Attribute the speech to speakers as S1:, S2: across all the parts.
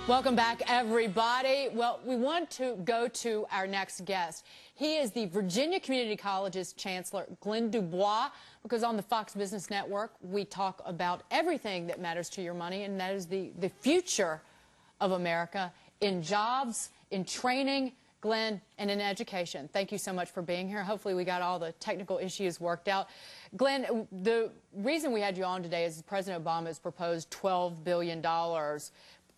S1: Welcome back, everybody. Well, we want to go to our next guest. He is the Virginia Community College's Chancellor Glenn DuBois, because on the Fox Business Network, we talk about everything that matters to your money, and that is the future of America in jobs, in training, Glenn, and in education. Thank you so much for being here. Hopefully we got all the technical issues worked out. Glenn, the reason we had you on today is President Obama has proposed $12 billion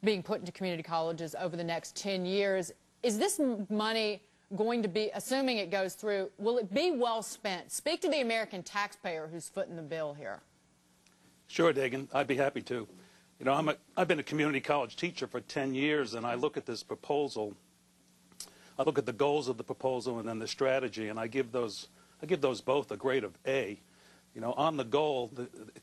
S1: being put into community colleges over the next 10 years. Is this money going to be, assuming it goes through, will it be well spent? Speak to the American taxpayer who's footing the bill here.
S2: Sure, Dagan. I'd be happy to. You know, I've been a community college teacher for 10 years, and I look at this proposal. I look at the goals of the proposal and then the strategy, and I give those both a grade of A. You know, on the goal,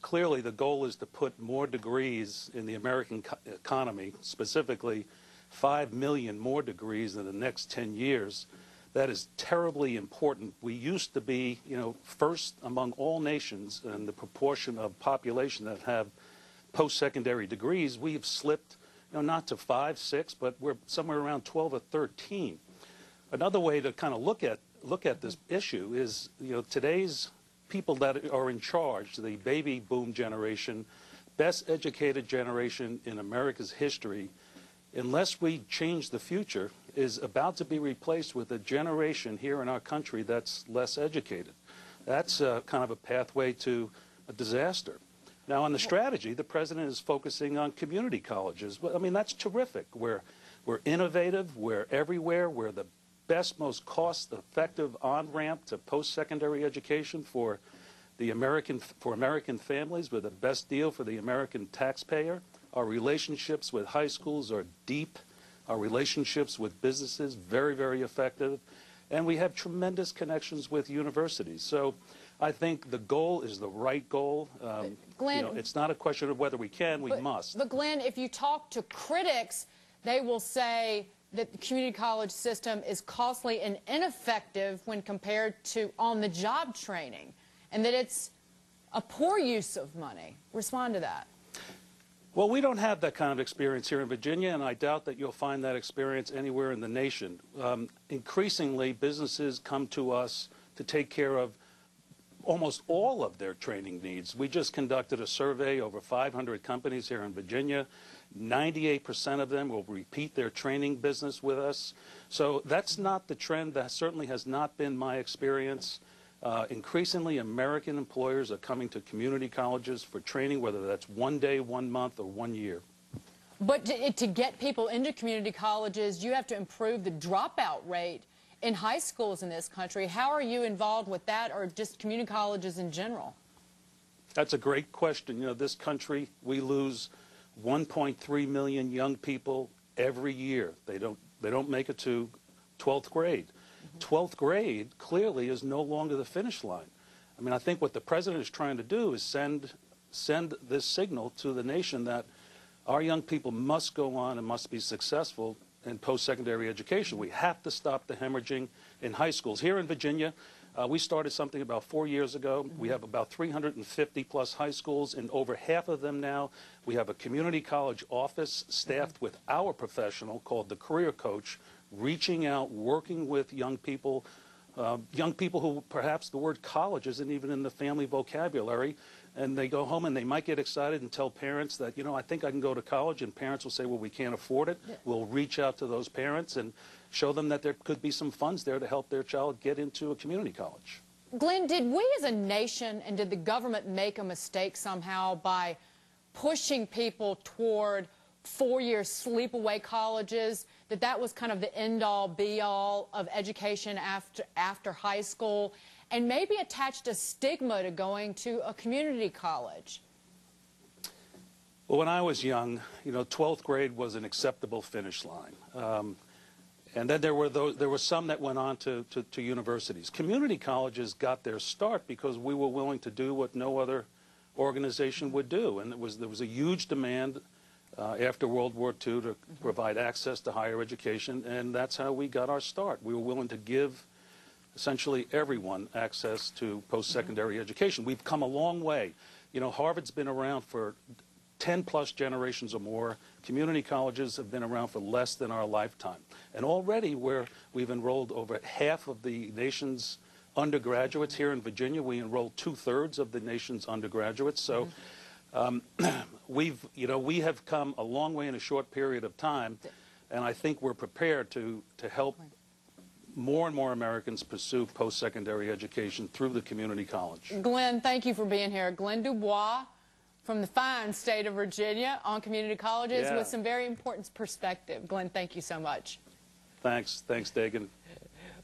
S2: clearly the goal is to put more degrees in the American economy, specifically 5 million more degrees in the next 10 years. That is terribly important. We used to be, you know, first among all nations in the proportion of population that have post-secondary degrees. We've slipped, you know, not to 5, 6, but we're somewhere around 12 or 13. Another way to kind of look at this issue is, you know, today's people that are in charge, the baby boom generation, best educated generation in America's history, unless we change the future, is about to be replaced with a generation here in our country that's less educated. That's kind of a pathway to a disaster. Now, on the strategy, the president is focusing on community colleges. Well, I mean, that's terrific. We're innovative. We're everywhere. We're the best, most cost-effective on-ramp to post-secondary education for American families. We're the best deal for the American taxpayer. Our relationships with high schools are deep. Our relationships with businesses, very, very effective. And we have tremendous connections with universities. So I think the goal is the right goal. Glenn, you know, it's not a question of whether we can, we must.
S1: But Glenn, if you talk to critics, they will say that the community college system is costly and ineffective when compared to on-the-job training, and that it's a poor use of money. Respond to that.
S2: Well, we don't have that kind of experience here in Virginia, and I doubt that you'll find that experience anywhere in the nation. Increasingly, businesses come to us to take care of almost all of their training needs. We just conducted a survey over 500 companies here in Virginia. 98% of them will repeat their training business with us. So that's not the trend. That certainly has not been my experience. Increasingly, American employers are coming to community colleges for training, whether that's 1 day, 1 month, or 1 year.
S1: But to get people into community colleges, you have to improve the dropout rate in high schools in this country. How are you involved with that, or just community colleges in general?
S2: That's a great question. You know, this country, we lose 1.3 million young people every year. They don't make it to 12th grade. 12th grade clearly is no longer the finish line. I mean, I think what the president is trying to do is send this signal to the nation that our young people must go on and must be successful in post-secondary education. We have to stop the hemorrhaging in high schools. Here in Virginia, we started something about 4 years ago. We have about 350 plus high schools. In over half of them now, we have a community college office staffed with our professional called the Career Coach, reaching out, working with young people who perhaps the word college isn't even in the family vocabulary. And they go home and they might get excited and tell parents that, you know, I think I can go to college, and parents will say, well, we can't afford it. Yeah. We'll reach out to those parents and show them that there could be some funds there to help their child get into a community college.
S1: Glenn, did we as a nation and did the government make a mistake somehow by pushing people toward 4-year sleepaway colleges, that was kind of the end-all, be-all of education after high school, and maybe attached a stigma to going to a community college?
S2: Well, when I was young, you know, 12th grade was an acceptable finish line. And then there were some that went on to universities. Community colleges got their start because we were willing to do what no other organization would do. And there was a huge demand after World War II to provide access to higher education, and that's how we got our start. We were willing to give essentially everyone access to post-secondary education. We've come a long way. You know, Harvard's been around for 10-plus generations or more. Community colleges have been around for less than our lifetime. And already we've enrolled over half of the nation's undergraduates here in Virginia. We enrolled 2/3 of the nation's undergraduates. So we have come a long way in a short period of time, and I think we're prepared to help more and more Americans pursue post-secondary education through the community college.
S1: Glenn, thank you for being here. Glenn DuBois from the fine state of Virginia on community colleges with some very important perspective. Glenn, thank you so much.
S2: Thanks, Dagan.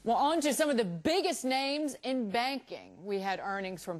S1: Well, on to some of the biggest names in banking. We had earnings from